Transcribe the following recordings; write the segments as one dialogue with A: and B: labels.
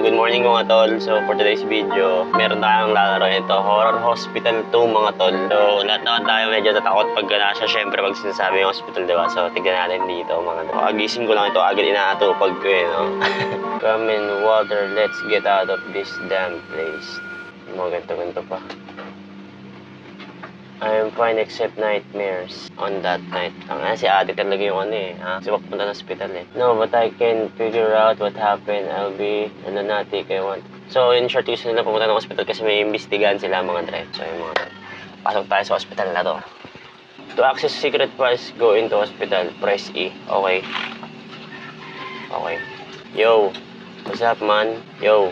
A: good morning mga tol. So for today's video, meron tayong lalaro ito, Horror Hospital 2 mga tol. So lahat naman tayo medyo tatakot pag nasa, syempre pag sinasabi yung hospital, diba? So tignan natin dito mga tol. Kagising ko lang ito, agad inaatupag ko eh, no? Come in water, let's get out of this damn place. Mga ganito pa. I am fine except nightmares on that night. Si ate talaga yung ano eh. Kasi papunta ng hospital eh. No, but I can figure out what happened. I'll be lunatic I want. So in short, gusto nila pumunta ng hospital kasi may imbestigahan sila mga dre. So yung mga pasok tayo sa hospital na to. To access secret files, go into hospital. Press E. Okay. Okay. Yo. What's up man? Yo.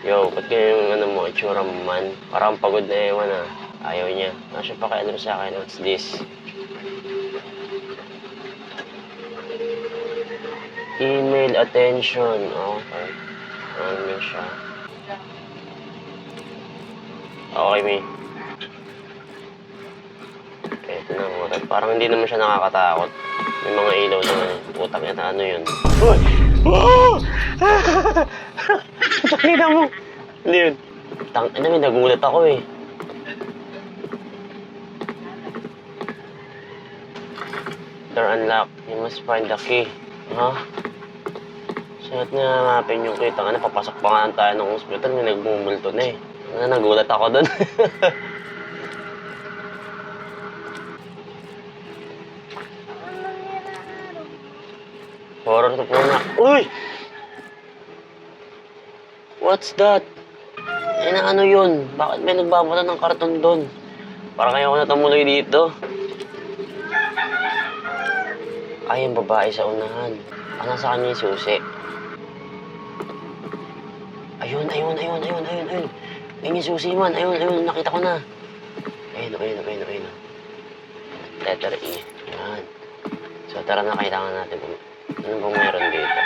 A: Yo. Ba't ganyan yung ano mo? Itsura mo man? Parang pagod na ewan ah. Ayaw niya. Nasya pa kayo sa akin. What's this? Email attention. Okay. Ano siya? Okay, May. Ito na mga. Parang hindi naman siya nakakatakot. May mga ilaw naman. Putang ina, ano yun? Uy! Oh! Tangina mo! Hindi yun. Tangina, may nagulat ako eh. Door unlocked. You must find the key. Saan nga hanapin yung key? Tanga na, papasok pa nga tayo ng hospital. May nagmumulto na eh. Nagulat ako doon. Horror to po na. Uy! What's that? Ano yun? Bakit may nagbabata ng karton doon? Parang kaya ko natumuloy dito. Ay, yung babae sa unahan. Nasa kanya yung susi. Ayun. Ayun yung susi man. Ayun. Nakita ko na. Ayun. Letter E. Ayan. So, tara na, kailangan natin. Ano bang meron dito?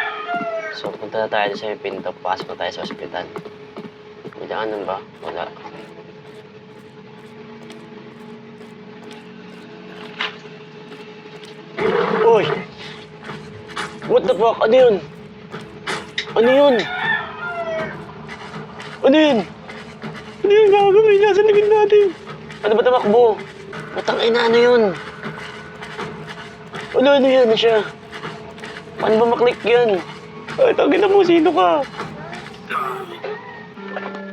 A: So, punta na tayo sa pinto. Pasok na tayo sa ospital. May daanan ba? Wala. Uy! What the fuck? Ano yun? Ano yun? Gago? May nasa likod natin. Ano ba tumakbo? Matangina, ano yun? Ano yan na siya? Paano ba maklik yan? Ay, tangina mo, sino ka?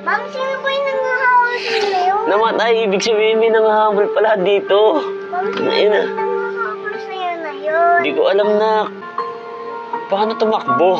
B: Ma'am, sino po yung nangahabol sa'yo?
A: Namatay, ibig sabihin may nangahabol pala dito.
B: Ma'am, sino
A: Ayun na.
B: yung nangahabol sa'yo na yun?
A: Hindi ko alam na paano tumakbo.